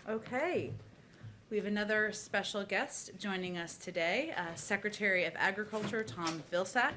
Okay. We have another special guest joining us today, Secretary of Agriculture Tom Vilsack.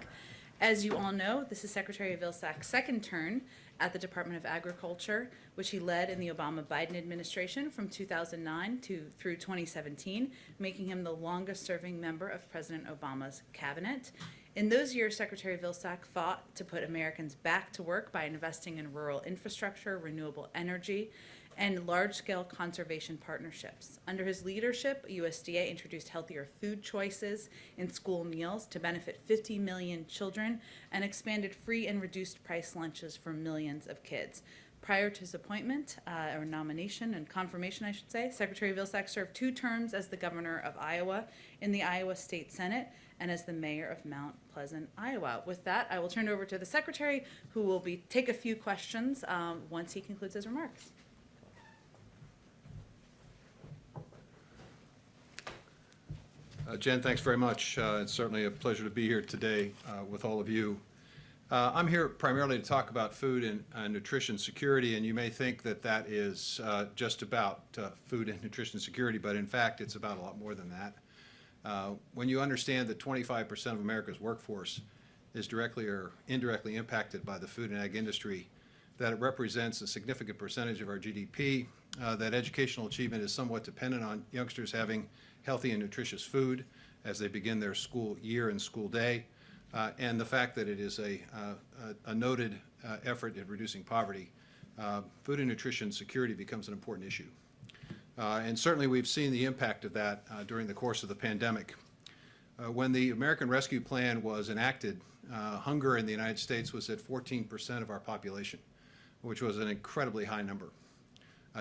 As you all know, this is Secretary Vilsack's second turn at the Department of Agriculture, which he led in the Obama-Biden administration from 2009 through 2017, making him the longest-serving member of President Obama's cabinet. In those years, Secretary Vilsack fought to put Americans back to work by investing in rural infrastructure, renewable energy, and large-scale conservation partnerships. Under his leadership, USDA introduced healthier food choices in school meals to benefit 50 million children and expanded free and reduced price lunches for millions of kids. Prior to his appointment, or nomination and confirmation, I should say, Secretary Vilsack served 2 terms as the governor of Iowa in the Iowa State Senate and as the mayor of Mount Pleasant, Iowa. With that, I will turn it over to the Secretary, who will take a few questions once he concludes his remarks. Jen, thanks very much. It's certainly a pleasure to be here today with all of you. I'm here primarily to talk about food and nutrition security, and you may think that that is just about food and nutrition security, but in fact it's about a lot more than that. When you understand that 25% of America's workforce is directly or indirectly impacted by the food and ag industry, that it represents a significant percentage of our GDP, that educational achievement is somewhat dependent on youngsters having healthy and nutritious food as they begin their school year and school day, and the fact that it is a noted effort at reducing poverty, food and nutrition security becomes an important issue. And certainly we've seen the impact of that during the course of the pandemic. When the American Rescue Plan was enacted, hunger in the United States was at 14% of our population, which was an incredibly high number.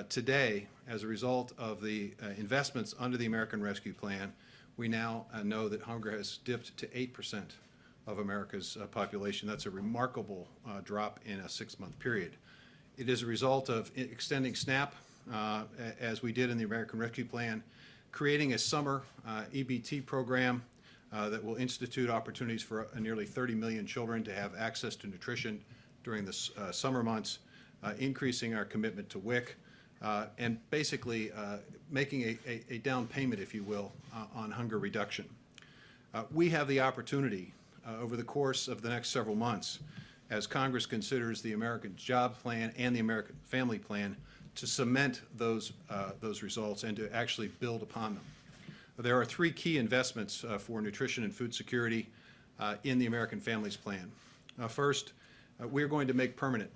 Today, as a result of the investments under the American Rescue Plan, we now know that hunger has dipped to 8% of America's population. That's a remarkable drop in a 6-month period. It is a result of extending SNAP, as we did in the American Rescue Plan, creating a summer EBT program that will institute opportunities for nearly 30 million children to have access to nutrition during the summer months, increasing our commitment to WIC, and basically making a down payment, if you will, on hunger reduction. We have the opportunity over the course of the next several months, as Congress considers the American Job Plan and the American Family Plan, to cement those results and to actually build upon them. There are 3 key investments for nutrition and food security in the American Families Plan. First, we're going to make permanent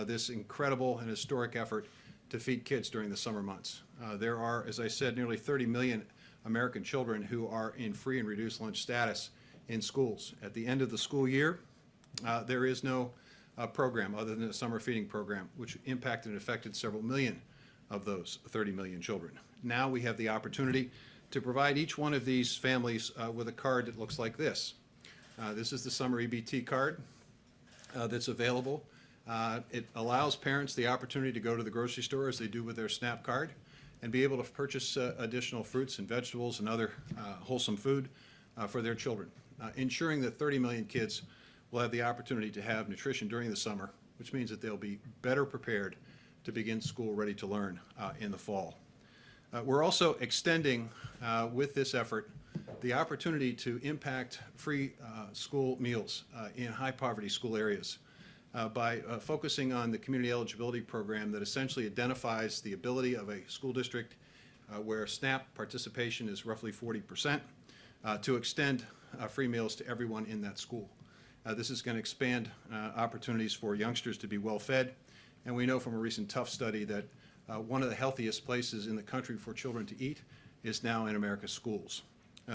this incredible and historic effort to feed kids during the summer months. There are, as I said, nearly 30 million American children who are in free and reduced lunch status in schools. At the end of the school year, there is no program other than a summer feeding program, which impacted and affected several million of those 30 million children. Now we have the opportunity to provide each one of these families with a card that looks like this. This is the summer EBT card that's available. It allows parents the opportunity to go to the grocery store, as they do with their SNAP card, and be able to purchase additional fruits and vegetables and other wholesome food for their children, ensuring that 30 million kids will have the opportunity to have nutrition during the summer, which means that they'll be better prepared to begin school ready to learn in the fall. We're also extending, with this effort, the opportunity to impact free school meals in high poverty school areas. By focusing on the community eligibility program that essentially identifies the ability of a school district where SNAP participation is roughly 40%, to extend free meals to everyone in that school. This is going to expand opportunities for youngsters to be well fed, and we know from a recent Tough study that one of the healthiest places in the country for children to eat is now in America's schools.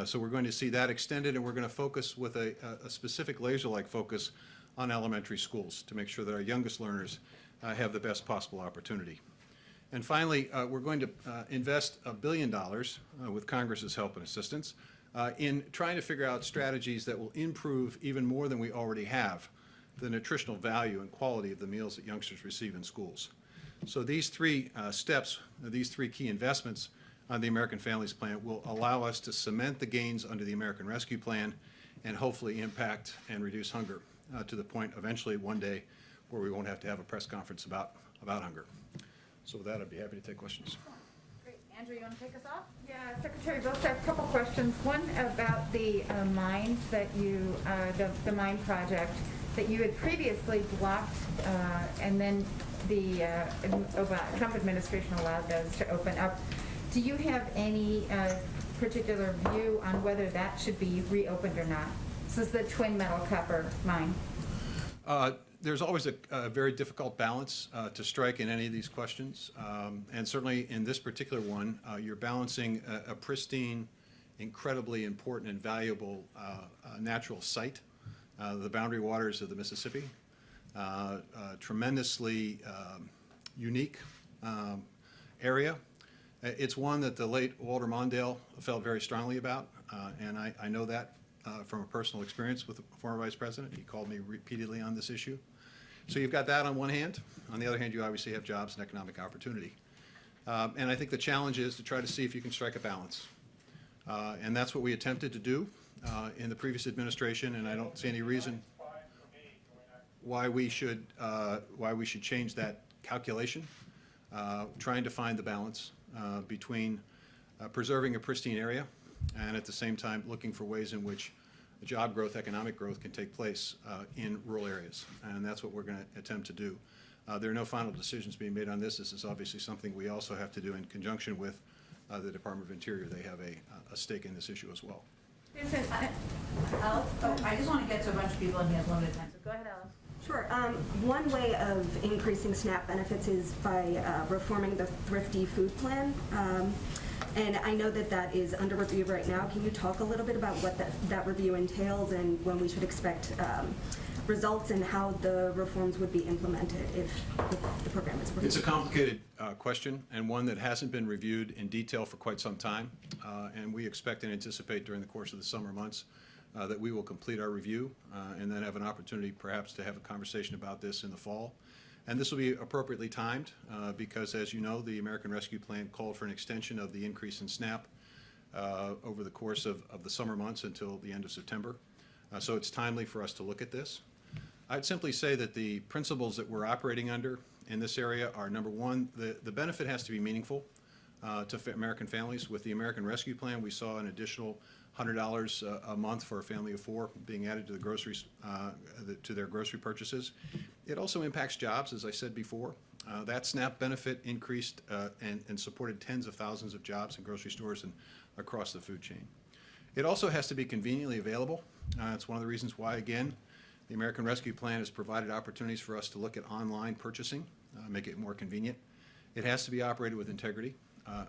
So we're going to see that extended, and we're going to focus with a specific laser-like focus on elementary schools to make sure that our youngest learners have the best possible opportunity. And finally, we're going to invest $1 billion with Congress's help and assistance in trying to figure out strategies that will improve even more than we already have the nutritional value and quality of the meals that youngsters receive in schools. So these 3 steps, these 3 key investments on the American Families Plan will allow us to cement the gains under the American Rescue Plan and hopefully impact and reduce hunger to the point eventually one day where we won't have to have a press conference about hunger. So with that, I'd be happy to take questions. Great. Andrew, you want to take us off? Yeah, Secretary Vilsack, a couple questions. One about the mines that you, the mine project that you had previously blocked, and then the Trump administration allowed those to open up. Do you have any particular view on whether that should be reopened or not? This is the twin metal copper mine. There's always a very difficult balance to strike in any of these questions. And certainly in this particular one, you're balancing a pristine, incredibly important and valuable natural site, the boundary waters of the Mississippi, tremendously unique area. It's one that the late Walter Mondale felt very strongly about, and I know that from a personal experience with the former vice president. He called me repeatedly on this issue. So you've got that on one hand. On the other hand, you obviously have jobs and economic opportunity. And I think the challenge is to try to see if you can strike a balance. And that's what we attempted to do in the previous administration, and I don't see any reason why we should change that calculation, trying to find the balance between preserving a pristine area and at the same time looking for ways in which job growth, economic growth can take place in rural areas. And that's what we're going to attempt to do. There are no final decisions being made on this. This is obviously something we also have to do in conjunction with the Department of Interior. They have a stake in this issue as well. Alex, I just want to get to a bunch of people and he has limited time, so go ahead, Alex. Sure. One way of increasing SNAP benefits is by reforming the Thrifty Food Plan. And I know that that is under review right now. Can you talk a little bit about what that review entails and when we should expect results and how the reforms would be implemented if the program is approved? It's a complicated question and one that hasn't been reviewed in detail for quite some time. And we expect and anticipate during the course of the summer months that we will complete our review and then have an opportunity perhaps to have a conversation about this in the fall. And this will be appropriately timed because, as you know, the American Rescue Plan called for an extension of the increase in SNAP over the course of the summer months until the end of September. So it's timely for us to look at this. I'd simply say that the principles that we're operating under in this area are, number one, the benefit has to be meaningful to American families. With the American Rescue Plan, we saw an additional $100 a month for a family of four being added to the groceries, to their grocery purchases. It also impacts jobs, as I said before. That SNAP benefit increased and supported tens of thousands of jobs in grocery stores and across the food chain. It also has to be conveniently available. It's one of the reasons why, again, the American Rescue Plan has provided opportunities for us to look at online purchasing, make it more convenient. It has to be operated with integrity,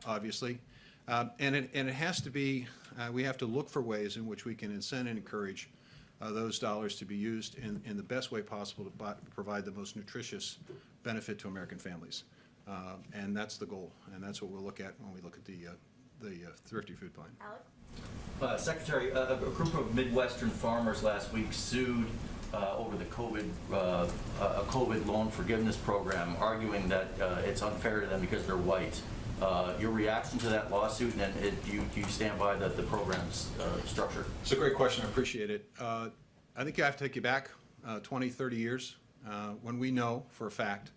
obviously. And it has to be, we have to look for ways in which we can incent and encourage those dollars to be used in the best way possible to provide the most nutritious benefit to American families. And that's the goal, and that's what we'll look at when we look at the Thrifty Food Plan. Alex? Secretary, a group of Midwestern farmers last week sued over the COVID loan forgiveness program, arguing that it's unfair to them because they're white. Your reaction to that lawsuit, and do you stand by the program's structure? It's a great question. I appreciate it. I think you have to take you back 20, 30 years when we know for a fact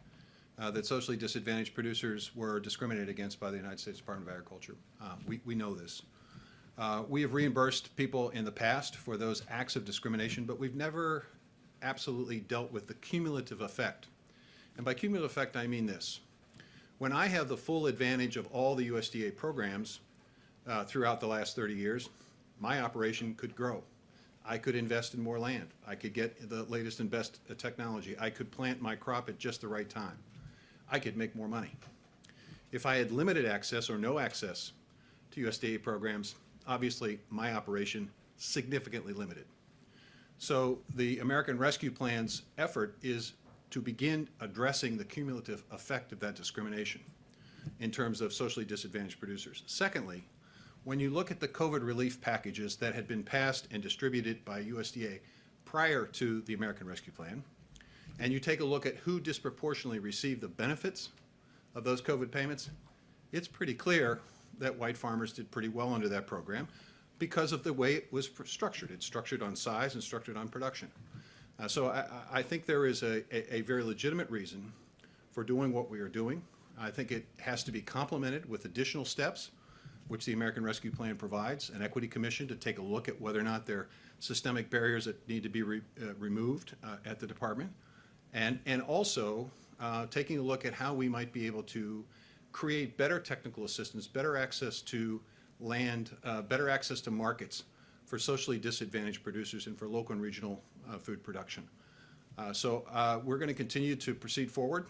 that socially disadvantaged producers were discriminated against by the United States Department of Agriculture. We know this. We have reimbursed people in the past for those acts of discrimination, but we've never absolutely dealt with the cumulative effect. And by cumulative effect, I mean this. When I have the full advantage of all the USDA programs throughout the last 30 years, my operation could grow. I could invest in more land. I could get the latest and best technology. I could plant my crop at just the right time. I could make more money. If I had limited access or no access to USDA programs, obviously my operation significantly limited. So the American Rescue Plan's effort is to begin addressing the cumulative effect of that discrimination in terms of socially disadvantaged producers. Secondly, when you look at the COVID relief packages that had been passed and distributed by USDA prior to the American Rescue Plan, and you take a look at who disproportionately received the benefits of those COVID payments, it's pretty clear that white farmers did pretty well under that program because of the way it was structured. It's structured on size and structured on production. So I think there is a very legitimate reason for doing what we are doing I think it has to be complemented with additional steps, which the American Rescue Plan provides, an equity commission to take a look at whether or not there are systemic barriers that need to be removed at the department, and also taking a look at how we might be able to create better technical assistance, better access to land, better access to markets for socially disadvantaged producers and for local and regional food production. So we're going to continue to proceed forward.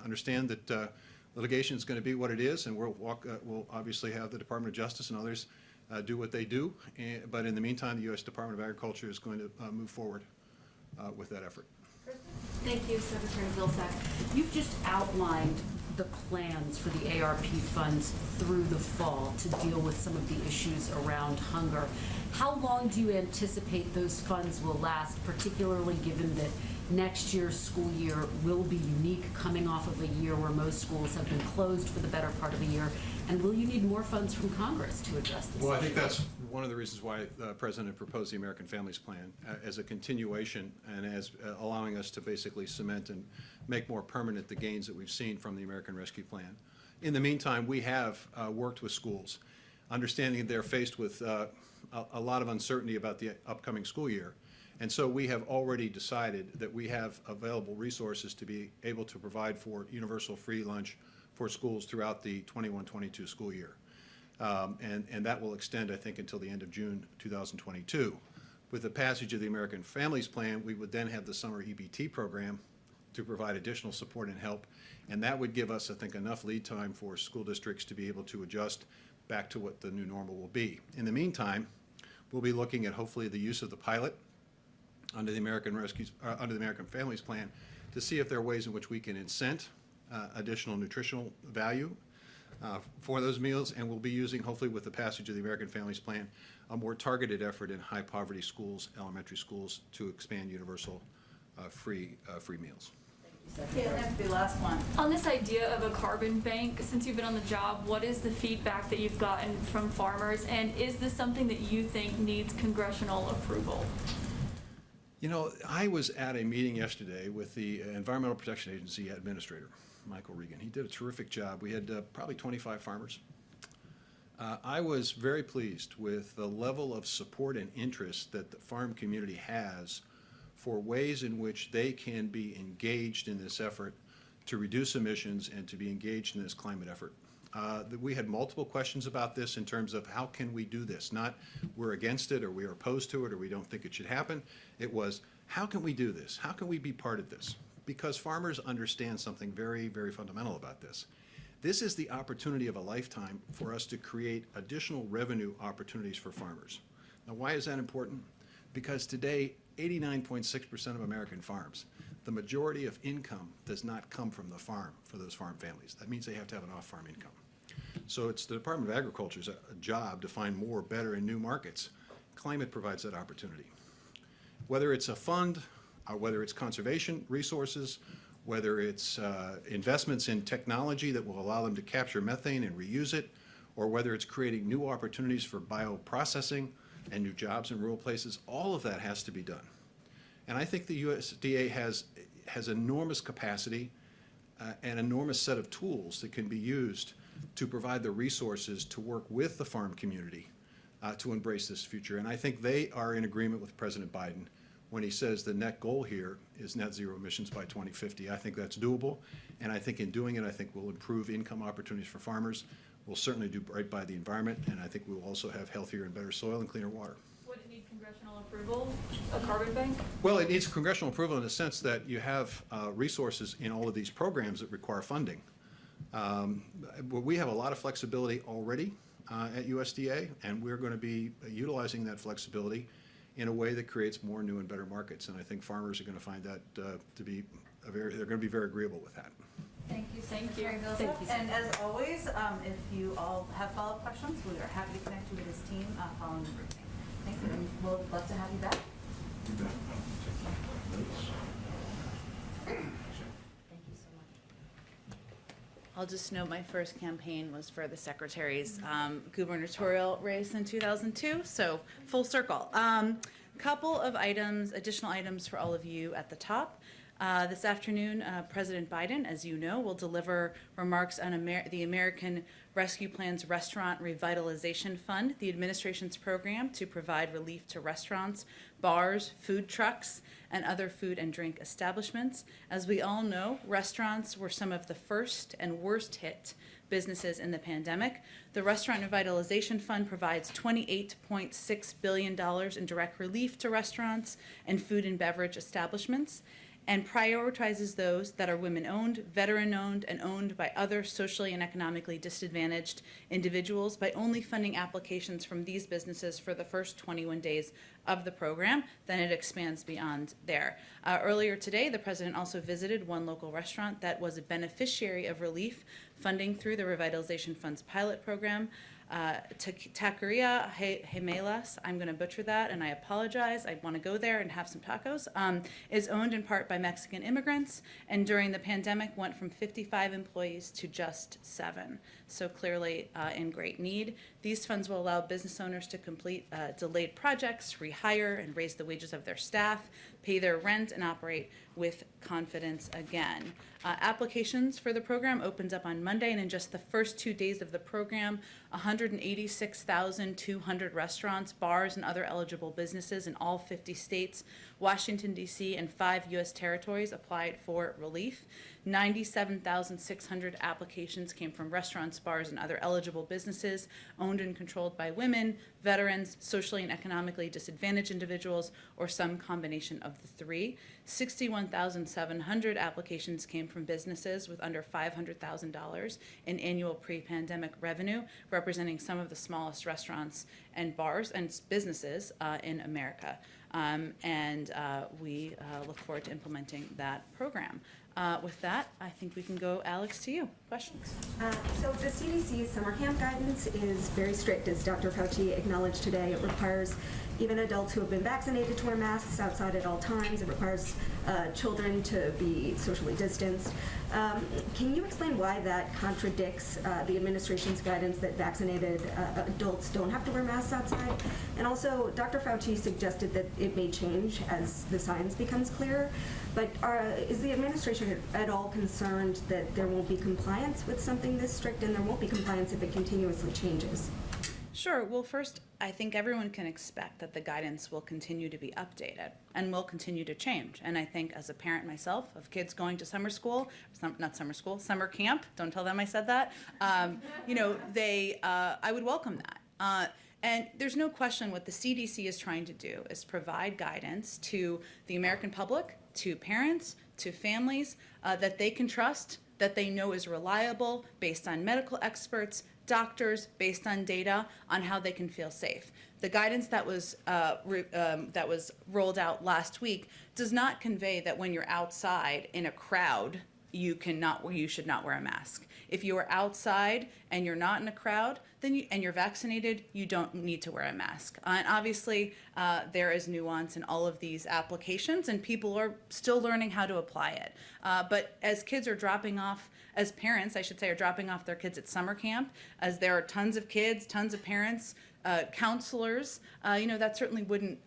Understand that litigation is going to be what it is, and we'll obviously have the Department of Justice and others do what they do. But in the meantime, the U.S. Department of Agriculture is going to move forward with that effort. Thank you, Secretary Vilsack. You've just outlined the plans for the ARP funds through the fall to deal with some of the issues around hunger. How long do you anticipate those funds will last, particularly given that next year's school year will be unique, coming off of a year where most schools have been closed for the better part of a year? And will you need more funds from Congress to address this Well, I issue? think that's one of the reasons why the President proposed the American Families Plan as a continuation and as allowing us to basically cement and make more permanent the gains that we've seen from the American Rescue Plan. In the meantime, we have worked with schools, understanding they're faced with a lot of uncertainty about the upcoming school year. And so we have already decided that we have available resources to be able to provide for universal free lunch for schools throughout the 21-22 school year. And that will extend, I think, until the end of June 2022. With the passage of the American Families Plan, we would then have the summer EBT program to provide additional support and help. And that would give us, I think, enough lead time for school districts to be able to adjust back to what the new normal will be. In the meantime, we'll be looking at hopefully the use of the pilot under the American Families Plan to see if there are ways in which we can incent additional nutritional value for those meals, and we'll be using, hopefully with the passage of the American Families Plan, a more targeted effort in high poverty schools, elementary schools, to expand universal free meals. Okay, that's the last one. On this idea of a carbon bank, since you've been on the job, what is the feedback that you've gotten from farmers, and is this something that you think needs congressional approval? You know, I was at a meeting yesterday with the Environmental Protection Agency administrator, Michael Regan. He did a terrific job. We had probably 25 farmers. I was very pleased with the level of support and interest that the farm community has for ways in which they can be engaged in this effort to reduce emissions and to be engaged in this climate effort. We had multiple questions about this in terms of how can we do this? Not we're against it or we are opposed to it or we don't think it should happen. It was how can we do this? How can we be part of this? Because farmers understand something very, very fundamental about this. This is the opportunity of a lifetime for us to create additional revenue opportunities for farmers. Now, why is that important? Because today, 89.6% of American farms, the majority of income does not come from the farm for those farm families. That means they have to have an off-farm income. So it's the Department of Agriculture's job to find more, better, and new markets. Climate provides that opportunity. Whether it's a fund, or whether it's conservation resources, whether it's investments in technology that will allow them to capture methane and reuse it, or whether it's creating new opportunities for bioprocessing and new jobs in rural places, all of that has to be done. And I think the USDA has enormous capacity and enormous set of tools that can be used to provide the resources to work with the farm community to embrace this future. And I think they are in agreement with President Biden when he says the net goal here is net zero emissions by 2050. I think that's doable, and I think in doing it, I think we'll improve income opportunities for farmers. We'll certainly do right by the environment, and I think we'll also have healthier and better soil and cleaner water. Would it need congressional approval, a carbon bank? Well, it needs congressional approval in the sense that you have resources in all of these programs that require funding. We have a lot of flexibility already at USDA, and we're going to be utilizing that flexibility in a way that creates more new and better markets. And I think farmers are going to find that to be they're going to be very agreeable with that. Thank you, Thank you. Secretary Vilsack. Thank you, And as always, if you all have follow-up questions, we are happy to connect you with this team following the briefing. Thank you, and we'll love to have you back. Thank you so much. I'll just note my first campaign was for the Secretary's gubernatorial race in 2002, so full circle. Couple of items, additional items for all of you at the top. This afternoon, President Biden, as you know, will deliver remarks on the American Rescue Plan's Restaurant Revitalization Fund, the administration's program to provide relief to restaurants, bars, food trucks, and other food and drink establishments. As we all know, restaurants were some of the first and worst hit businesses in the pandemic. The Restaurant Revitalization Fund provides $28.6 billion in direct relief to restaurants and food and beverage establishments, and prioritizes those that are women-owned, veteran-owned, and owned by other socially and economically disadvantaged individuals by only funding applications from these businesses for the first 21 days of the program. Then it expands beyond there. Earlier today, the president also visited one local restaurant that was a beneficiary of relief funding through the Revitalization Fund's pilot program. Taqueria Gemelas, I'm going to butcher that and I apologize. I want to go there and have some tacos, is owned in part by Mexican immigrants, and during the pandemic went from 55 employees to just 7. So clearly in great need. These funds will allow business owners to complete delayed projects, rehire and raise the wages of their staff, pay their rent, and operate with confidence again. Applications for the program opens up on Monday, and in just the first 2 days of the program, 186,200 restaurants, bars, and other eligible businesses in all 50 states, Washington, D.C., and 5 U.S. territories applied for relief. 97,600 applications came from restaurants, bars, and other eligible businesses owned and controlled by women, veterans, socially and economically disadvantaged individuals, or some combination of the three. 61,700 applications came from businesses with under $500,000 in annual pre-pandemic revenue, representing some of the smallest restaurants and bars and businesses in America. We look forward to implementing that program. With that, I think we can go, Alex, to you. Questions? So the CDC's summer camp guidance is very strict, as Dr. Fauci acknowledged today. It requires even adults who have been vaccinated to wear masks outside at all times. It requires children to be socially distanced. Can you explain why that contradicts the administration's guidance that vaccinated adults don't have to wear masks outside? And also, Dr. Fauci suggested that it may change as the science becomes clearer. But is the administration at all concerned that there won't be compliance with something this strict, and there won't be compliance if it continuously changes? Sure. Well, first, I think everyone can expect that the guidance will continue to be updated and will continue to change. And I think as a parent myself of kids going to summer camp, don't tell them I said that, I would welcome that. And there's no question what the CDC is trying to do is provide guidance to the American public, to parents, to families that they can trust, that they know is reliable, based on medical experts, doctors, based on data on how they can feel safe. The guidance that was rolled out last week does not convey that when you're outside in a crowd, you should not wear a mask. If you are outside and you're not in a crowd, and you're vaccinated, you don't need to wear a mask. And obviously, there is nuance in all of these applications, and people are still learning how to apply it. But as kids are dropping off, as parents, I should say, are dropping off their kids at summer camp, as there are tons of kids, tons of parents, counselors, that certainly wouldn't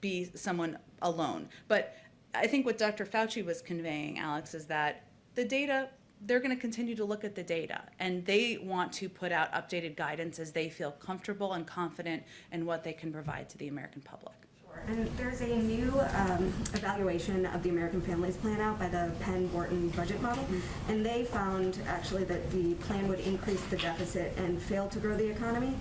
be someone alone. But I think what Dr. Fauci was conveying, Alex, is that the data, they're going to continue to look at the data, and they want to put out updated guidance as they feel comfortable and confident in what they can provide to the American public. Sure. And there's a new evaluation of the American Families Plan out by the Penn-Wharton budget model, and they found actually that the plan would increase the deficit and fail to grow the economy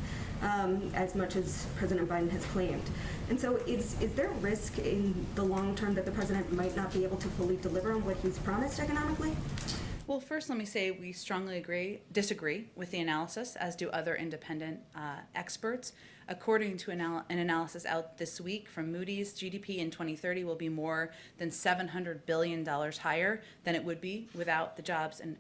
as much as President Biden has claimed. And so is there a risk in the long term that the president might not be able to fully deliver on what he's promised economically? Well, first, let me say we strongly disagree with the analysis, as do other independent experts. According to an analysis out this week from Moody's, GDP in 2030 will be more than $700 billion higher than it would be without the Jobs Plan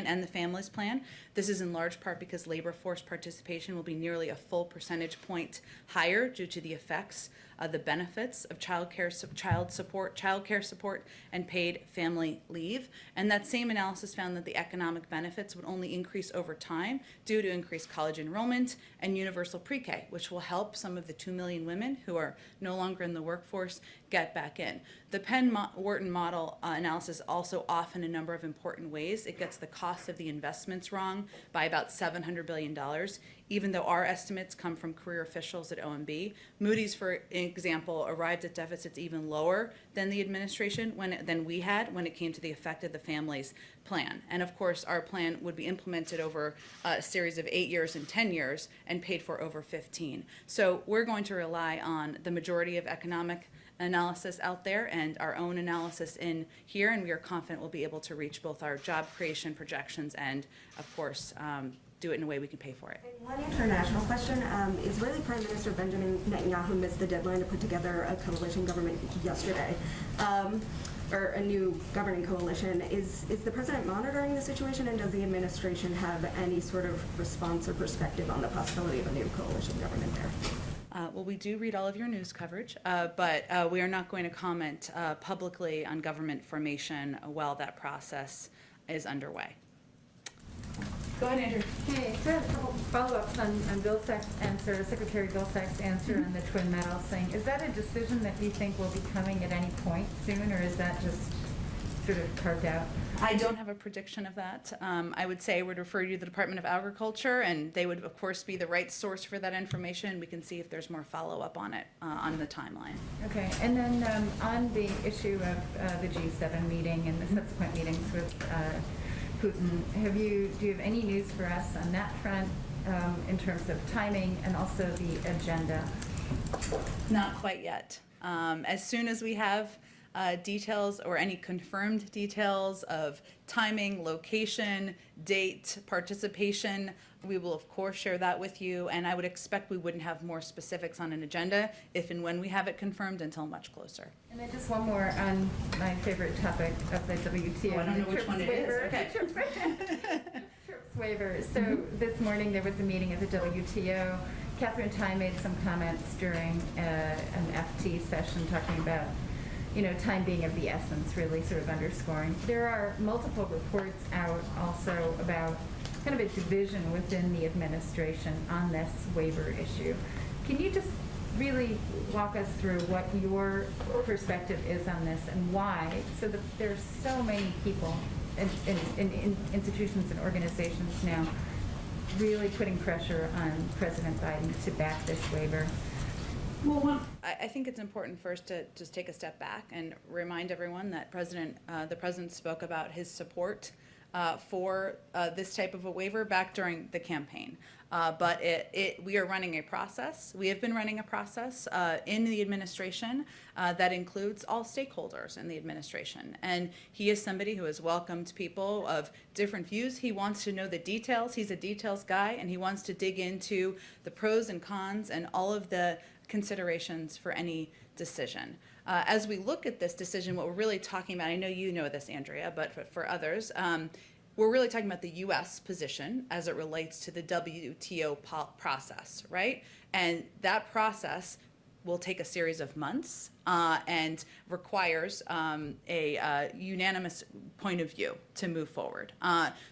and the Families Plan. This is in large part because labor force participation will be nearly a full percentage point higher due to the effects the benefits of child care support, and paid family leave. And that same analysis found that the economic benefits would only increase over time due to increased college enrollment and universal pre-K, which will help some of the 2 million women who are no longer in the workforce get back in. The Penn-Wharton model analysis also off in a number of important ways. It gets the cost of the investments wrong by about $700 billion, even though our estimates come from career officials at OMB. Moody's, for example, arrived at deficits even lower than the administration than we had when it came to the effect of the family's plan. And of course, our plan would be implemented over a series of 8 years and 10 years and paid for over 15. So we're going to rely on the majority of economic analysis out there and our own analysis in here, and we are confident we'll be able to reach both our job creation projections and, of course, do it in a way we can pay for it. And one international question. Israeli Prime Minister Benjamin Netanyahu missed the deadline to put together a coalition government yesterday, or a new governing coalition. Is the president monitoring the situation, and does the administration have any sort of response or perspective on the possibility of a new coalition government there? Well, we do read all of your news coverage, but we are not going to comment publicly on government formation while that process is underway. Go ahead, Andrew. Hey, so I have a couple follow-ups on Vilsack's answer, Secretary Vilsack's answer on the twin metals thing. Is that a decision that you think will be coming at any point soon, or is that just sort of carved out? I don't have a prediction of that. I would say I would refer you to the Department of Agriculture, and they would, of course, be the right source for that information. We can see if there's more follow-up on it on the timeline. Okay, and then on the issue of the G7 meeting and the subsequent meetings with Putin, do you have any news for us on that front in terms of timing and also the agenda? Not quite yet. As soon as we have details or any confirmed details of timing, location, date, participation, we will of course share that with you, and I would expect we wouldn't have more specifics on an agenda if and when we have it confirmed until much closer. And then just one more on my favorite topic of the WTO. Oh, I don't know which one it is. Okay. TRIPS waiver. So this morning there was a meeting at the WTO. Catherine Tai made some comments during an FT session talking about, you know, time being of the essence, really sort of underscoring. There are multiple reports out also about kind of a division within the administration on this waiver issue. Can you just really walk us through what your perspective is on this and why, so that there's so many people in institutions and organizations now really putting pressure on President Biden to back this waiver? Well, I think it's important first to just take a step back and remind everyone that the president spoke about his support for this type of a waiver back during the campaign. But we are running a process. We have been running a process in the administration that includes all stakeholders in the administration. And he is somebody who has welcomed people of different views. He wants to know the details. He's a details guy, and he wants to dig into the pros and cons and all of the considerations for any decision. As we look at this decision, what we're really talking about, I know you know this, Andrea, but for others, we're really talking about the U.S. position as it relates to the WTO process, right? And that process will take a series of months and requires a unanimous point of view to move forward.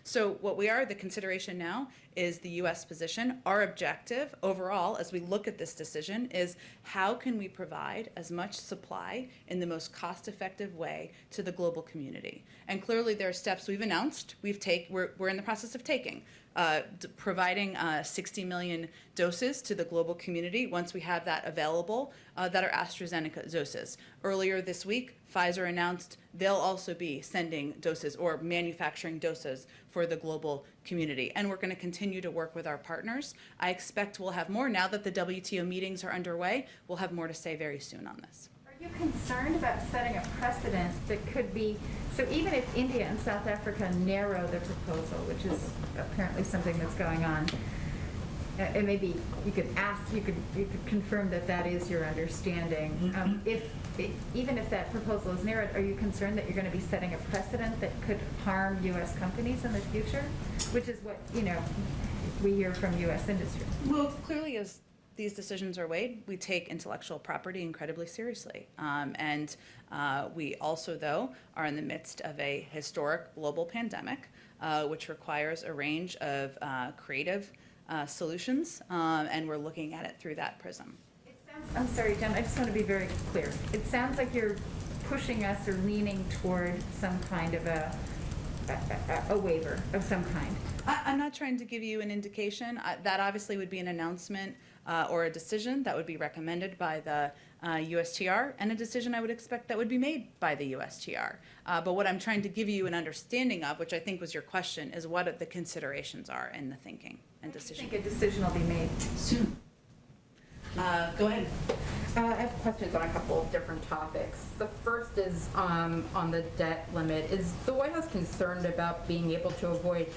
So what the consideration now is the U.S. position. Our objective overall, as we look at this decision, is how can we provide as much supply in the most cost-effective way to the global community? And clearly there are steps we've announced, we're in the process of taking. Providing 60 million doses to the global community once we have that available that are AstraZeneca doses. Earlier this week, Pfizer announced they'll also be sending doses or manufacturing doses for the global community. And we're going to continue to work with our partners. I expect we'll have more now that the WTO meetings are underway. We'll have more to say very soon on this. Are you concerned about setting a precedent that could be, so even if India and South Africa narrow the proposal, which is apparently something that's going on, and maybe you could confirm that is your understanding. Even if that proposal is narrowed, are you concerned that you're going to be setting a precedent that could harm U.S. companies in the future, which is what we hear from U.S. industry? Well, clearly, as these decisions are weighed, we take intellectual property incredibly seriously. And we also, though, are in the midst of a historic global pandemic, which requires a range of creative solutions, and we're looking at it through that prism. I'm sorry, Jen, I just want to be very clear. It sounds like you're pushing us or leaning toward some kind of a waiver of some kind. I'm not trying to give you an indication. That obviously would be an announcement or a decision that would be recommended by the USTR, and a decision I would expect that would be made by the USTR. But what I'm trying to give you an understanding of, which I think was your question, is what the considerations are in the thinking and I decision. think a decision will be made. Soon. Go ahead. I have questions on a couple of different topics. The first is on the debt limit. Is the White House concerned about being able to avoid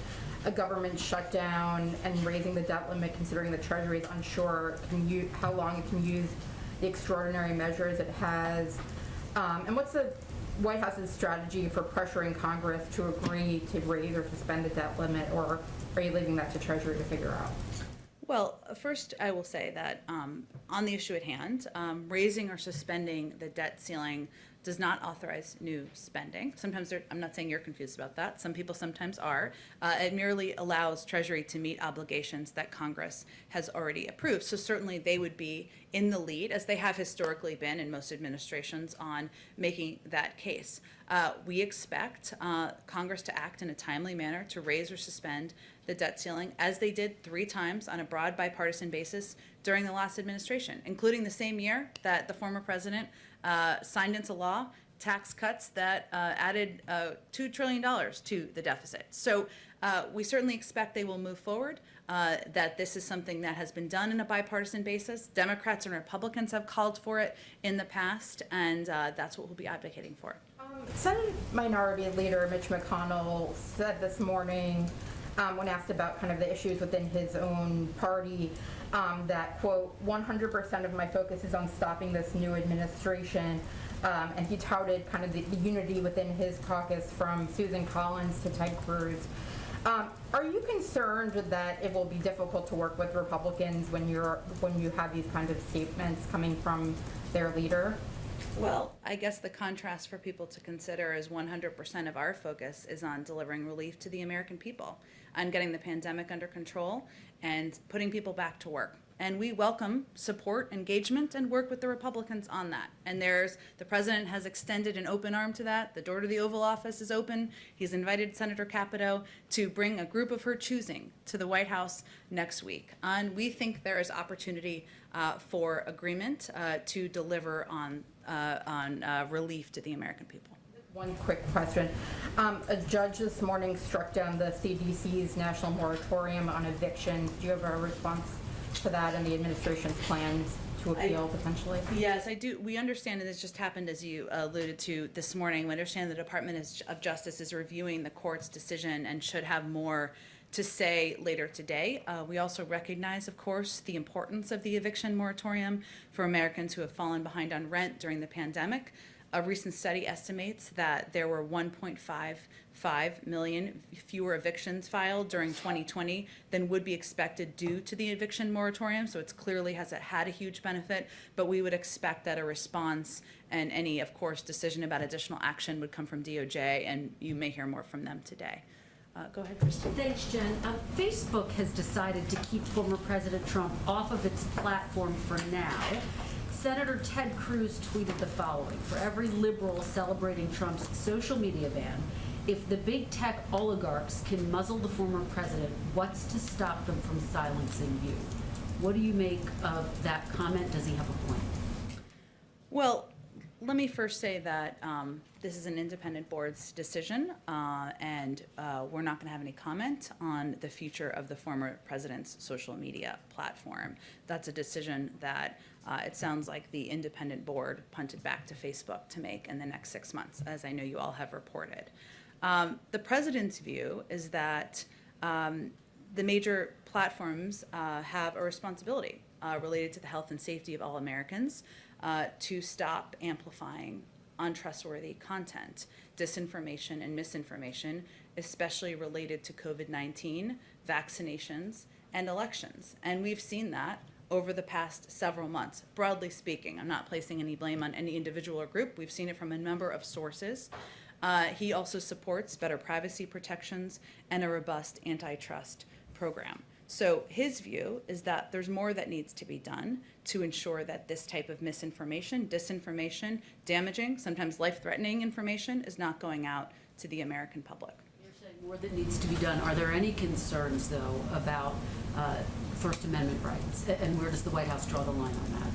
a government shutdown and raising the debt limit, considering the Treasury is unsure how long it can use the extraordinary measures it has? And what's the White House's strategy for pressuring Congress to agree to raise or suspend the debt limit, or are you leaving that to Treasury to figure out? Well, first, I will say that on the issue at hand, raising or suspending the debt ceiling does not authorize new spending. Sometimes I'm not saying you're confused about that. Some people sometimes are. It merely allows Treasury to meet obligations that Congress has already approved. So certainly they would be in the lead, as they have historically been in most administrations, on making that case. We expect Congress to act in a timely manner to raise or suspend the debt ceiling, as they did 3 times on a broad bipartisan basis during the last administration, including the same year that the former president signed into law tax cuts that added $2 trillion to the deficit. So we certainly expect they will move forward, that this is something that has been done in a bipartisan basis. Democrats and Republicans have called for it in the past, and that's what we'll be advocating for. Senate Minority Leader Mitch McConnell said this morning, when asked about kind of the issues within his own party, that, quote, 100% of my focus is on stopping this new administration. And he touted kind of the unity within his caucus, from Susan Collins to Ted Cruz. Are you concerned that it will be difficult to work with Republicans when you have these kinds of statements coming from their leader? Well, I guess the contrast for people to consider is 100% of our focus is on delivering relief to the American people, on getting the pandemic under control and putting people back to work. And we welcome support, engagement, and work with the Republicans on that. And the president has extended an open arm to that. The door to the Oval Office is open. He's invited Senator Capito to bring a group of her choosing to the White House next week. And we think there is opportunity for agreement to deliver on relief to the American people. One quick question. A judge this morning struck down the CDC's national moratorium on evictions. Do you have a response to that and the administration's plans to appeal potentially? Yes, I do. We understand, and this just happened as you alluded to this morning. We understand the Department of Justice is reviewing the court's decision and should have more to say later today. We also recognize, of course, the importance of the eviction moratorium for Americans who have fallen behind on rent during the pandemic. A recent study estimates that there were 1.55 million fewer evictions filed during 2020 than would be expected due to the eviction moratorium. So it's clearly had a huge benefit, but we would expect that a response and any, of course, decision about additional action would come from DOJ, and you may hear more from them today. Go ahead, Kristen. Thanks, Jen. Facebook has decided to keep former President Trump off of its platform for now. Senator Ted Cruz tweeted the following: for every liberal celebrating Trump's social media ban, if the big tech oligarchs can muzzle the former president, what's to stop them from silencing you? What do you make of that comment? Does he have a point? Well, let me first say that this is an independent board's decision, and we're not going to have any comment on the future of the former president's social media platform. That's a decision that it sounds like the independent board punted back to Facebook to make in the next 6 months, as I know you all have reported. The president's view is that the major platforms have a responsibility related to the health and safety of all Americans to stop amplifying untrustworthy content, disinformation and misinformation, especially related to COVID-19, vaccinations, and elections. And we've seen that over the past several months, broadly speaking. I'm not placing any blame on any individual or group. We've seen it from a number of sources. He also supports better privacy protections and a robust antitrust program. So his view is that there's more that needs to be done to ensure that this type of misinformation, disinformation, damaging, sometimes life-threatening information is not going out to the American public. You're saying more that needs to be done. Are there any concerns, though, about First Amendment rights? And where does the White House draw the line on that?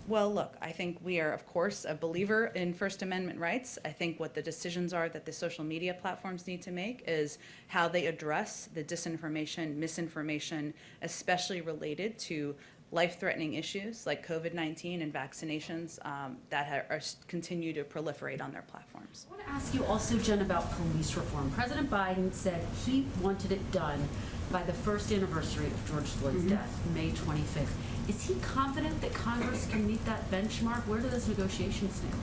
Well, look, I think we are, of course, a believer in First Amendment rights. I think what the decisions are that the social media platforms need to make is how they address the disinformation, misinformation, especially related to life-threatening issues like COVID-19 and vaccinations that continue to proliferate on their platforms. I want to ask you also, Jen, about police reform. President Biden said he wanted it done by the first anniversary of George Floyd's death, May 25th. Is he confident that Congress can meet that benchmark? Where do those negotiations stand?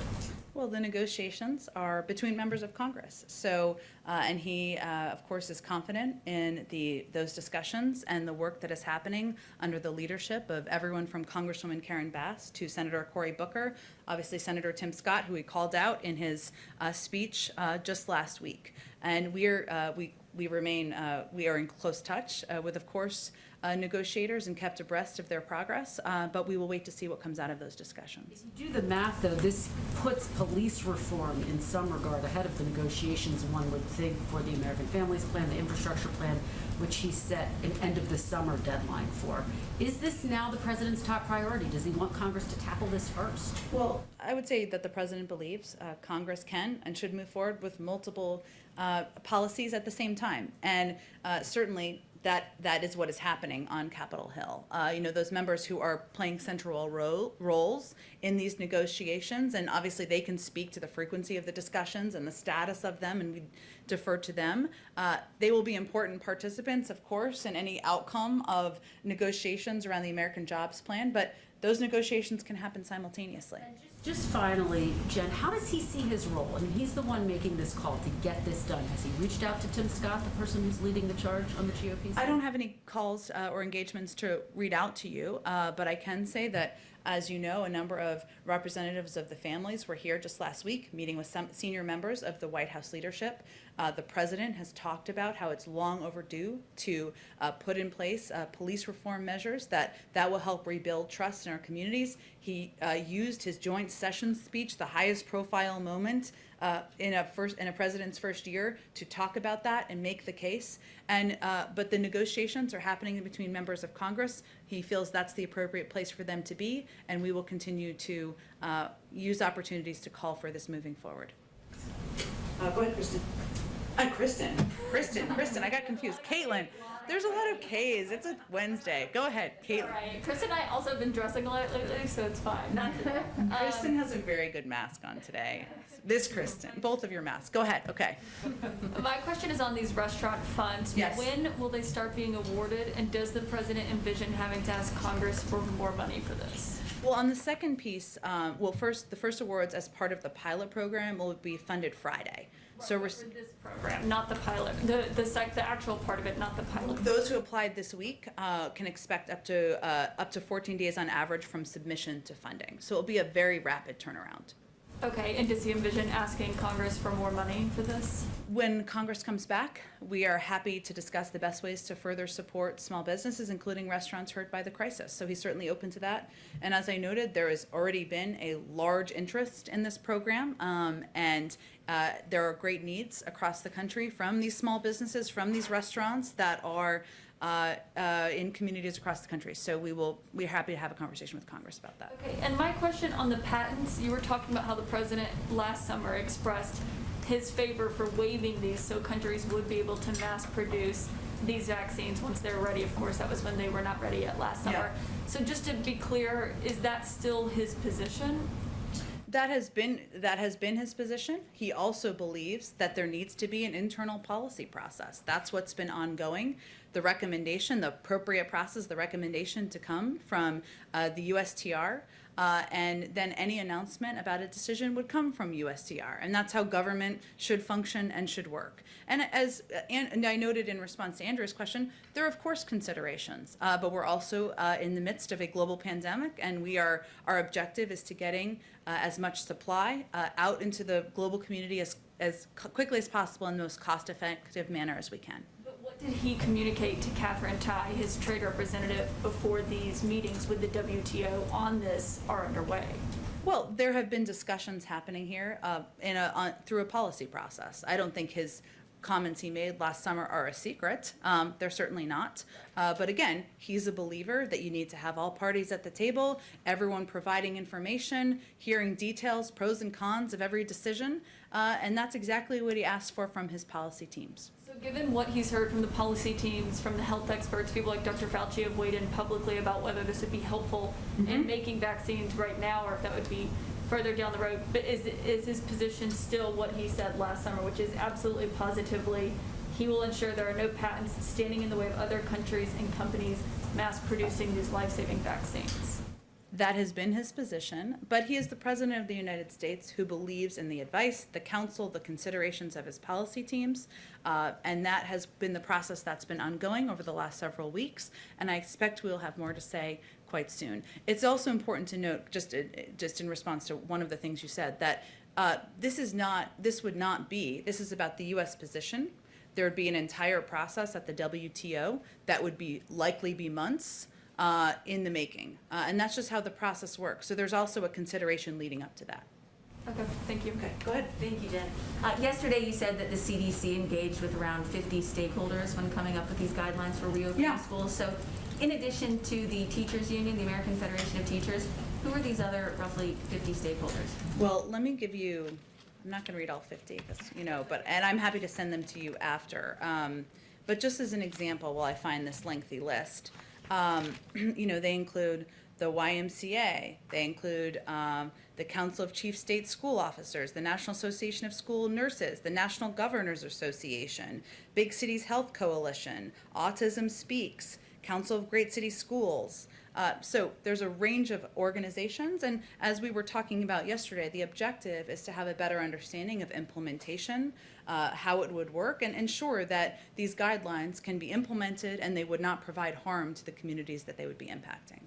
Well, the negotiations are between members of Congress. So, and he, of course, is confident in those discussions and the work that is happening under the leadership of everyone from Congresswoman Karen Bass to Senator Cory Booker, obviously Senator Tim Scott, who he called out in his speech just last week. And we are in close touch with, of course, negotiators and kept abreast of their progress, but we will wait to see what comes out of those discussions. If you do the math, though, this puts police reform in some regard ahead of the negotiations, one would think, for the American Families Plan, the infrastructure plan, which he set an end of the summer deadline for. Is this now the president's top priority? Does he want Congress to tackle this first? Well, I would say that the president believes Congress can and should move forward with multiple policies at the same time. And certainly that is what is happening on Capitol Hill. Those members who are playing central roles in these negotiations, and obviously they can speak to the frequency of the discussions and the status of them, and we defer to them. They will be important participants, of course, in any outcome of negotiations around the American Jobs Plan, but those negotiations can happen simultaneously. Just finally, Jen, how does he see his role? I mean, he's the one making this call to get this done. Has he reached out to Tim Scott, the person who's leading the charge on the GOP side? I don't have any calls or engagements to read out to you, but I can say that, as you know, a number of representatives of the families were here just last week meeting with some senior members of the White House leadership. The president has talked about how it's long overdue to put in place police reform measures that will help rebuild trust in our communities. He used his joint session speech, the highest profile moment in a president's first year, to talk about that and make the case. And but the negotiations are happening between members of Congress. He feels that's the appropriate place for them to be, and we will continue to use opportunities to call for this moving forward. Go ahead, Kristen. Kristen, I got confused. Caitlin, there's a lot of K's. It's a Wednesday. Go ahead, Caitlin. Right. Kristen and I also have been dressing a lot lately, so it's fine. Kristen has a very good mask on today. This Kristen, both of your masks. Go ahead, okay. My question is on these restaurant funds. Yes. When will they start being awarded, and does the president envision having to ask Congress for more money for this? Well, on the second piece, the first awards as part of the pilot program will be funded Friday. So we're For this program, not the pilot, the actual part of it, not the pilot. those who applied this week can expect up to 14 days on average from submission to funding. So it'll be a very rapid turnaround. Okay, and does he envision asking Congress for more money for this? When Congress comes back, we are happy to discuss the best ways to further support small businesses, including restaurants hurt by the crisis. So he's certainly open to that. And as I noted, there has already been a large interest in this program, and there are great needs across the country from these small businesses, from these restaurants that are in communities across the country. So we're happy to have a conversation with Congress about that. Okay, and my question on the patents, you were talking about how the president last summer expressed his favor for waiving these so countries would be able to mass produce these vaccines once they're ready. Of course, that was when they were not ready yet last summer. Yeah. So just to be clear, is that still his position? That has been his position. He also believes that there needs to be an internal policy process. That's what's been ongoing. the recommendation, the appropriate process, the recommendation to come from the USTR. And then any announcement about a decision would come from USTR. And that's how government should function and should work. And as and I noted in response to Andrew's question, there are of course considerations, but we're also in the midst of a global pandemic, and our objective is to getting as much supply out into the global community as quickly as possible in the most cost-effective manner as we can. But what did he communicate to Catherine Tai, his trade representative, before these meetings with the WTO on this are underway? Well, there have been discussions happening here through a policy process. I don't think his comments he made last summer are a secret. They're certainly not. But again, he's a believer that you need to have all parties at the table, everyone providing information, hearing details, pros and cons of every decision. And that's exactly what he asked for from his policy teams. So given what he's heard from the policy teams, from the health experts, people like Dr. Fauci have weighed in publicly about whether this would be helpful in making vaccines right now, or if that would be further down the road. But is his position still what he said last summer, which is absolutely positively he will ensure there are no patents standing in the way of other countries and companies mass producing these life-saving vaccines? That has been his position, but he is the President of the United States who believes in the advice, the counsel, the considerations of his policy teams, and that has been the process that's been ongoing over the last several weeks, and I expect we'll have more to say quite soon. It's also important to note, just in response to one of the things you said, that this is about the U.S. position. There would be an entire process at the WTO that would likely be months in the making. And that's just how the process works. So there's also a consideration leading up to that. Okay, thank you. Okay, go ahead. Thank you, Jen. Yesterday you said that the CDC engaged with around 50 stakeholders when coming up with these guidelines for reopening schools. So in addition to the Teachers Union, the American Federation of Teachers, who are these other roughly 50 stakeholders? Well, let me give you, I'm not going to read all 50, and I'm happy to send them to you after. But just as an example, while I find this lengthy list, they include the YMCA, they include the Council of Chief State School Officers, the National Association of School Nurses, the National Governors Association, Big Cities Health Coalition, Autism Speaks, Council of Great City Schools. So there's a range of organizations, and as we were talking about yesterday, the objective is to have a better understanding of implementation, how it would work, and ensure that these guidelines can be implemented and they would not provide harm to the communities that they would be impacting.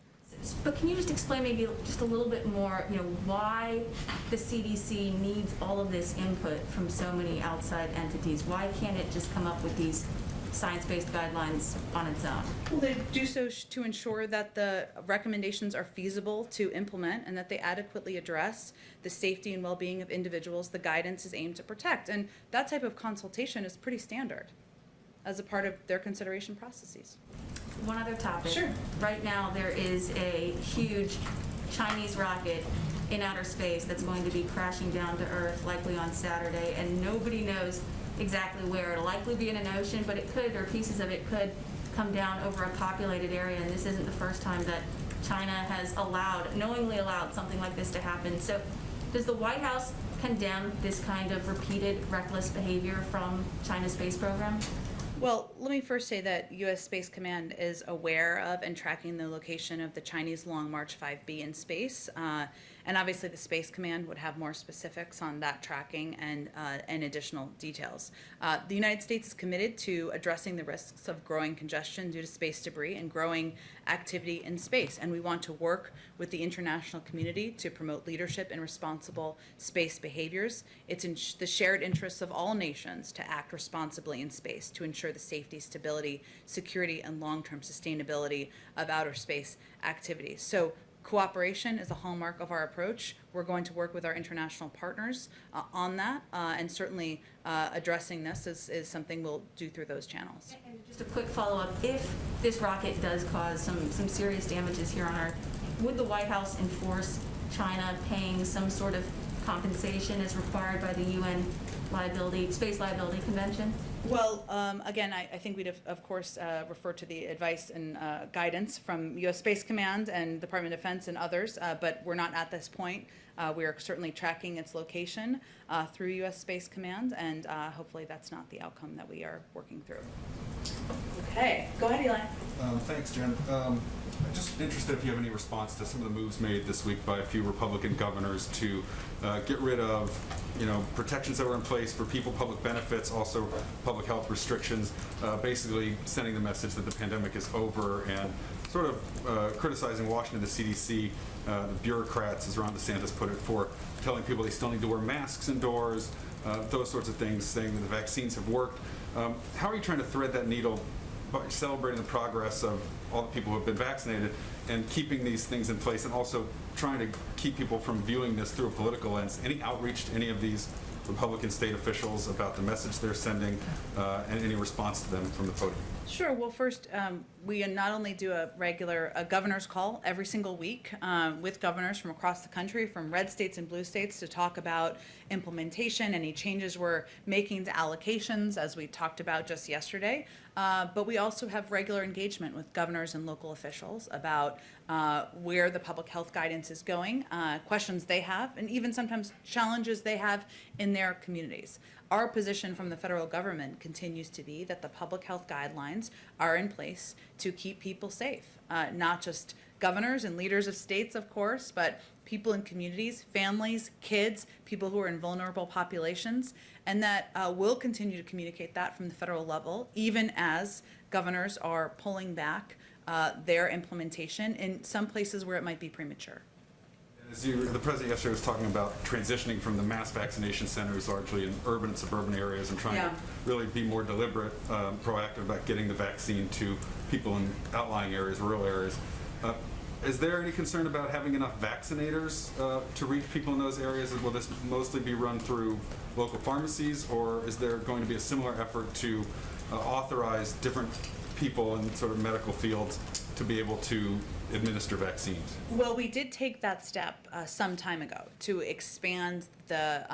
But can you just explain maybe just a little bit more, why the CDC needs all of this input from so many outside entities? Why can't it just come up with these science-based guidelines on its own? Well, they do so to ensure that the recommendations are feasible to implement and that they adequately address the safety and well-being of individuals the guidance is aimed to protect. And that type of consultation is pretty standard as a part of their consideration processes. One other topic. Sure. Right now there is a huge Chinese rocket in outer space that's going to be crashing down to Earth likely on Saturday, and nobody knows exactly where. It'll likely be in an ocean, but it could, or pieces of it could, come down over a populated area, and this isn't the first time that China has knowingly allowed something like this to happen. So does the White House condemn this kind of repeated reckless behavior from China's space program? Well, let me first say that U.S. Space Command is aware of and tracking the location of the Chinese Long March 5B in space. And obviously the Space Command would have more specifics on that tracking and additional details. The United States is committed to addressing the risks of growing congestion due to space debris and growing activity in space. And we want to work with the international community to promote leadership in responsible space behaviors. It's in the shared interests of all nations to act responsibly in space to ensure the safety, stability, security, and long-term sustainability of outer space activities. So cooperation is a hallmark of our approach. We're going to work with our international partners on that, and certainly addressing this is something we'll do through those channels. And just a quick follow-up, if this rocket does cause some serious damages here on Earth, would the White House enforce China paying some sort of compensation as required by the UN Space Liability Convention? Well, again, I think we'd of course refer to the advice and guidance from U.S. Space Command and Department of Defense and others, but we're not at this point We are certainly tracking its location through U.S. Space Command, and hopefully that's not the outcome that we are working through. Okay, go ahead, Eli. Thanks, Jen. I'm just interested if you have any response to some of the moves made this week by a few Republican governors to get rid of, protections that were in place for people, public benefits, also public health restrictions, basically sending the message that the pandemic is over and sort of criticizing Washington, the CDC, the bureaucrats, as Ron DeSantis put it, for telling people they still need to wear masks indoors, those sorts of things, saying that the vaccines have worked. How are you trying to thread that needle by celebrating the progress of all the people who have been vaccinated and keeping these things in place, and also trying to keep people from viewing this through a political lens? Any outreach to any of these Republican state officials about the message they're sending and any response to them from the podium? Sure. Well, first, we not only do a governor's call every single week with governors from across the country, from red states and blue states, to talk about implementation, any changes we're making to allocations, as we talked about just yesterday. But we also have regular engagement with governors and local officials about where the public health guidance is going, questions they have, and even sometimes challenges they have in their communities. Our position from the federal government continues to be that the public health guidelines are in place to keep people safe, not just governors and leaders of states, of course, but people in communities, families, kids, people who are in vulnerable populations, and that we'll continue to communicate that from the federal level, even as governors are pulling back their implementation in some places where it might be premature. The president yesterday was talking about transitioning from the mass vaccination centers largely in urban and suburban areas and trying to really be more deliberate, proactive about getting the vaccine to people in outlying areas, rural areas. Is there any concern about having enough vaccinators to reach people in those areas? Will this mostly be run through local pharmacies, or is there going to be a similar effort to authorize different people in sort of medical fields to be able to administer vaccines? Well, we did take that step some time ago to expand the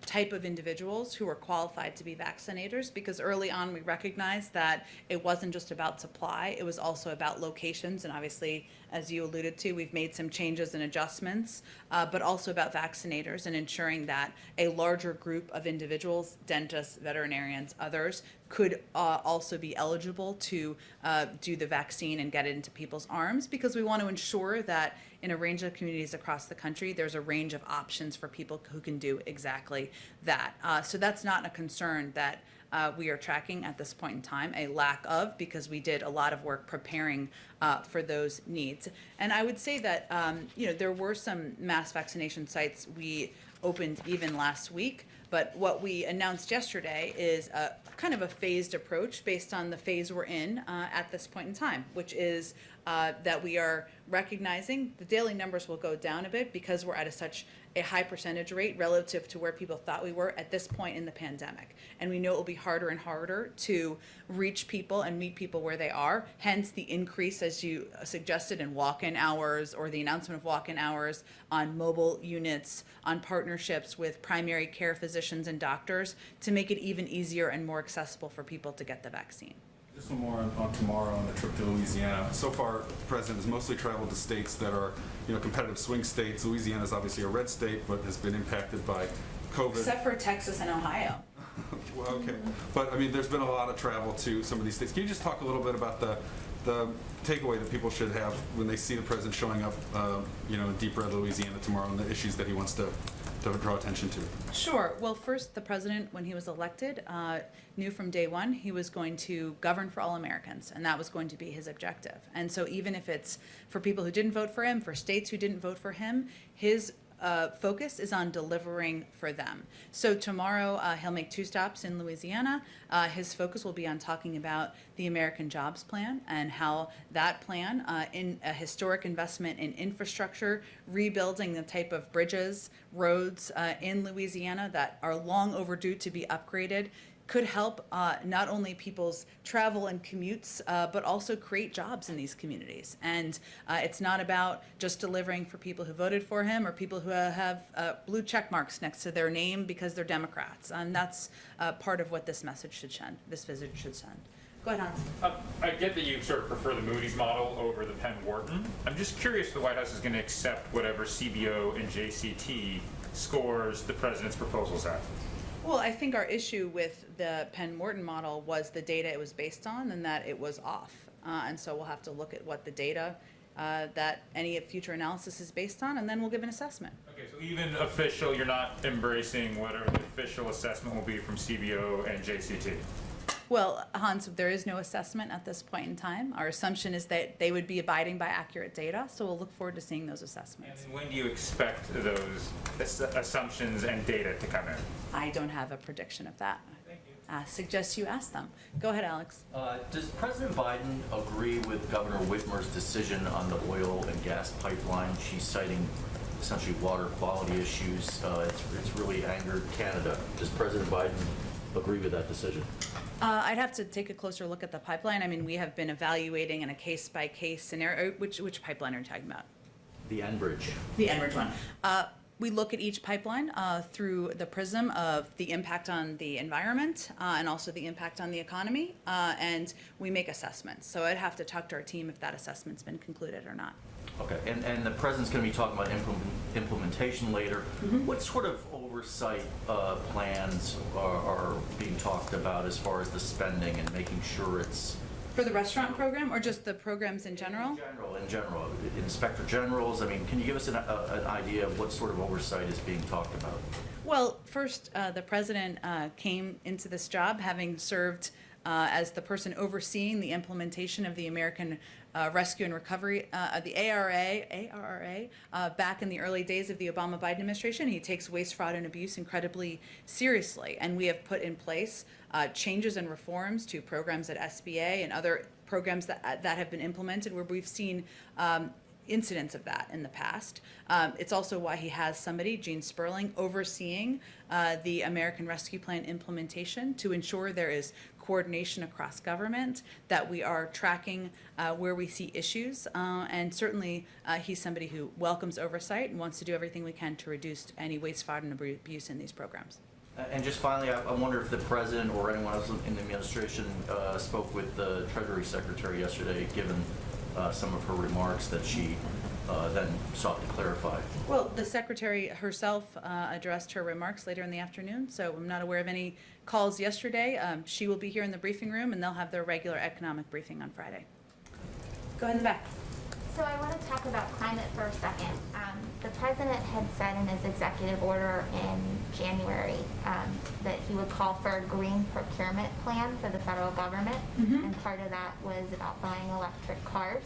type of individuals who are qualified to be vaccinators, because early on we recognized that it wasn't just about supply, it was also about locations, and obviously, as you alluded to, we've made some changes and adjustments, but also about vaccinators and ensuring that a larger group of individuals, dentists, veterinarians, others, could also be eligible to do the vaccine and get it into people's arms, because we want to ensure that in a range of communities across the country, there's a range of options for people who can do exactly that. So that's not a concern that we are tracking at this point in time, a lack of, because we did a lot of work preparing for those needs. And I would say that, there were some mass vaccination sites we opened even last week, but what we announced yesterday is a kind of a phased approach based on the phase we're in at this point in time, which is that we are recognizing the daily numbers will go down a bit because we're at such a high percentage rate relative to where people thought we were at this point in the pandemic. And we know it will be harder and harder to reach people and meet people where they are, hence the increase, as you suggested, in walk-in hours, or the announcement of walk-in hours on mobile units, on partnerships with primary care physicians and doctors to make it even easier and more accessible for people to get the vaccine. Just one more on tomorrow on the trip to Louisiana. So far, the president has mostly traveled to states that are, competitive swing states. Louisiana is obviously a red state, but has been impacted by COVID. Except for Texas and Ohio. Well, okay. But, there's been a lot of travel to some of these states. Can you just talk a little bit about the takeaway that people should have when they see the president showing up, in deep red Louisiana tomorrow, and the issues that he wants to draw attention to? Sure. Well, first, the president, when he was elected, knew from day one he was going to govern for all Americans, and that was going to be his objective. And so even if it's for people who didn't vote for him, for states who didn't vote for him, his focus is on delivering for them. So tomorrow he'll make 2 stops in Louisiana. His focus will be on talking about the American Jobs Plan and how that plan, in a historic investment in infrastructure, rebuilding the type of bridges, roads in Louisiana that are long overdue to be upgraded, could help not only people's travel and commutes, but also create jobs in these communities. And it's not about just delivering for people who voted for him or people who have blue check marks next to their name because they're Democrats. And that's part of what this message should send, this visit should send. Go ahead, Hans. I get that you sort of prefer the Moody's model over the Penn Wharton. I'm just curious if the White House is going to accept whatever CBO and JCT scores the president's proposals at. Well, I think our issue with the Penn Wharton model was the data it was based on and that it was off. And so we'll have to look at what the data that any future analysis is based on, and then we'll give an assessment. Okay, so even official, you're not embracing whatever the official assessment will be from CBO and JCT? Well, Hans, there is no assessment at this point in time. Our assumption is that they would be abiding by accurate data, so we'll look forward to seeing those assessments. And when do you expect those assumptions and data to come in? I don't have a prediction of that. Thank you. Suggest you ask them. Go ahead, Alex. Does President Biden agree with Governor Whitmer's decision on the oil and gas pipeline? She's citing essentially water quality issues. It's really angered Canada. Does President Biden agree with that decision? I'd have to take a closer look at the pipeline. I mean, we have been evaluating in a case-by-case scenario. Which pipeline are you talking about? The Enbridge. The Enbridge one. We look at each pipeline through the prism of the impact on the environment and also the impact on the economy, and we make assessments. So I'd have to talk to our team if that assessment's been concluded or not. Okay, and the president's going to be talking about implementation later. What sort of oversight plans are being talked about as far as the spending and making sure it's... For the restaurant program or just the programs in general? In general. Inspector generals, I mean, can you give us an idea of what sort of oversight is being talked about? Well, first, the president came into this job having served as the person overseeing the implementation of the American Rescue and Recovery, the ARRA, back in the early days of the Obama-Biden administration. He takes waste, fraud, and abuse incredibly seriously, and we have put in place changes and reforms to programs at SBA and other programs that have been implemented where we've seen incidents of that in the past. It's also why he has somebody, Gene Sperling, overseeing the American Rescue Plan implementation to ensure there is coordination across government, that we are tracking where we see issues, and certainly he's somebody who welcomes oversight and wants to do everything we can to reduce any waste, fraud, and abuse in these programs. And just finally, I wonder if the president or anyone else in the administration spoke with the Treasury Secretary yesterday, given some of her remarks that she then sought to clarify. Well, the Secretary herself addressed her remarks later in the afternoon, so I'm not aware of any calls yesterday. She will be here in the briefing room, and they'll have their regular economic briefing on Friday. Go ahead in the back. So I want to talk about climate for a second. The president had said in his executive order in January that he would call for a green procurement plan for the federal government, and part of that was about buying electric cars.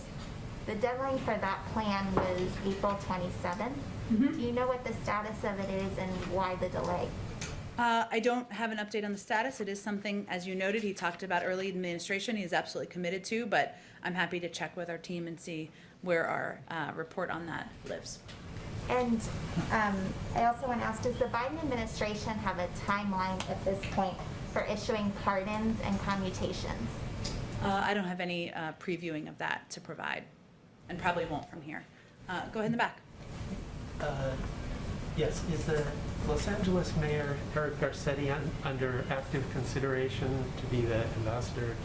The deadline for that plan was April 27th. Do you know what the status of it is and why the delay? I don't have an update on the status. It is something, as you noted, he talked about early administration. He's absolutely committed to, but I'm happy to check with our team and see where our report on that lives. And I also want to ask, does the Biden administration have a timeline at this point for issuing pardons and commutations? I don't have any previewing of that to provide, and probably won't from here. Go ahead in the back. Yes, is the Los Angeles Mayor Eric Garcetti under active consideration to be the ambassador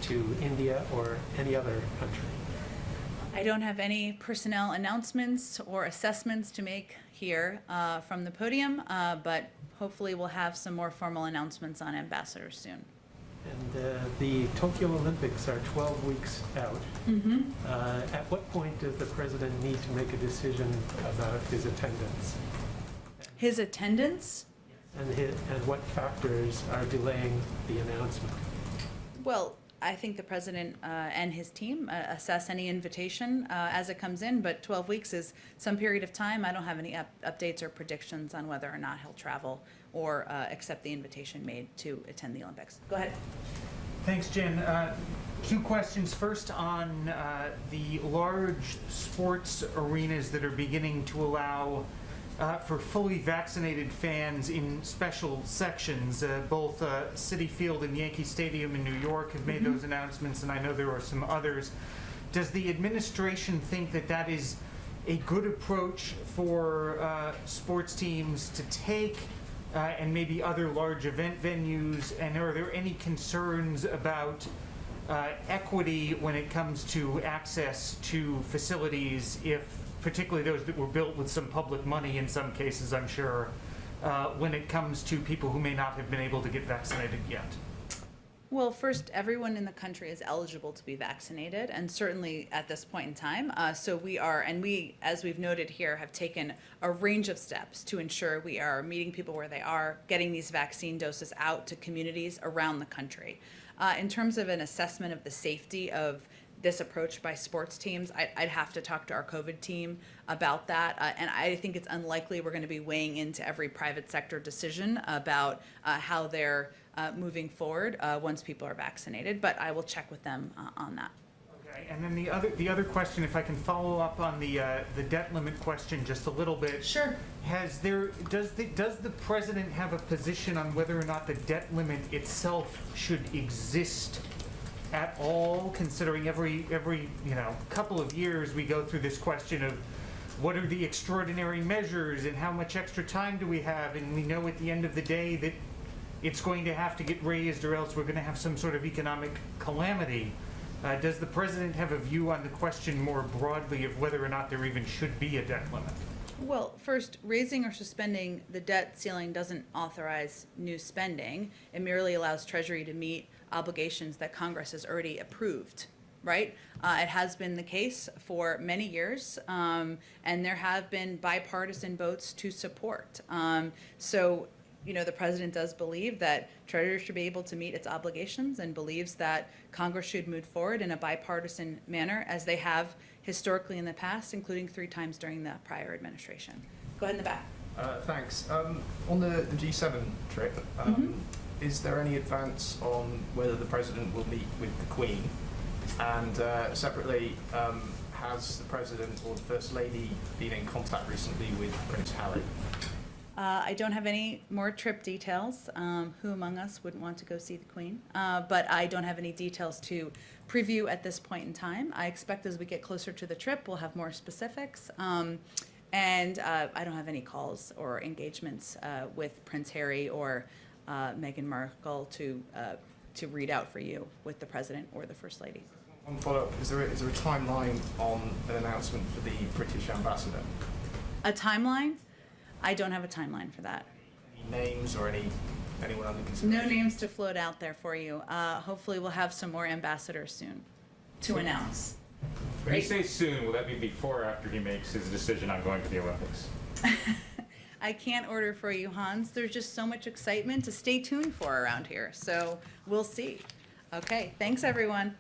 to India or any other country? I don't have any personnel announcements or assessments to make here from the podium, but hopefully we'll have some more formal announcements on ambassadors soon. And the Tokyo Olympics are 12 weeks out. At what point does the president need to make a decision about his attendance? His attendance? And what factors are delaying the announcement? Well, I think the president and his team assess any invitation as it comes in, but 12 weeks is some period of time. I don't have any updates or predictions on whether or not he'll travel or accept the invitation made to attend the Olympics. Go ahead. Thanks, Jen. Two questions. First, on the large sports arenas that are beginning to allow for fully vaccinated fans in special sections. Both Citi Field and Yankee Stadium in New York have made those announcements, and I know there are some others. Does the administration think that that is a good approach for sports teams to take, and maybe other large event venues? And are there any concerns about equity when it comes to access to facilities, if particularly those that were built with some public money in some cases, I'm sure, when it comes to people who may not have been able to get vaccinated yet? Well, first, everyone in the country is eligible to be vaccinated, and certainly at this point in time. So we are, and we, as we've noted here, have taken a range of steps to ensure we are meeting people where they are, getting these vaccine doses out to communities around the country. In terms of an assessment of the safety of this approach by sports teams, I'd have to talk to our COVID team about that. And I think it's unlikely we're going to be weighing into every private sector decision about how they're moving forward once people are vaccinated. But I will check with them on that. Okay, and then the other question, if I can follow up on the debt limit question just a little bit. Sure. Does the president have a position on whether or not the debt limit itself should exist at all, considering every couple of years we go through this question of what are the extraordinary measures and how much extra time do we have, and we know at the end of the day that it's going to have to get raised or else we're going to have some sort of economic calamity. Does the president have a view on the question more broadly of whether or not there even should be a debt limit? Well, first, raising or suspending the debt ceiling doesn't authorize new spending. It merely allows Treasury to meet obligations that Congress has already approved, right? It has been the case for many years, and there have been bipartisan votes to support. So, the president does believe that Treasury should be able to meet its obligations and believes that Congress should move forward in a bipartisan manner, as they have historically in the past, including 3 times during the prior administration. Go ahead in the back. Thanks. On the G7 trip, is there any advance on whether the president will meet with the Queen? And separately, has the president or the First Lady been in contact recently with Prince Harry? I don't have any more trip details. Who among us wouldn't want to go see the Queen? But I don't have any details to preview at this point in time. I expect as we get closer to the trip, we'll have more specifics. And I don't have any calls or engagements with Prince Harry or Meghan Markle to read out for you with the President or the First Lady. One follow-up, is there a timeline on an announcement for the British ambassador? A timeline? I don't have a timeline for that. Any names or anyone under consideration? No names to float out there for you. Hopefully we'll have some more ambassadors soon to announce. When you say soon, will that be before or after he makes his decision on going to the Olympics? I can't order for you, Hans. There's just so much excitement to stay tuned for around here. So we'll see. Okay, thanks everyone.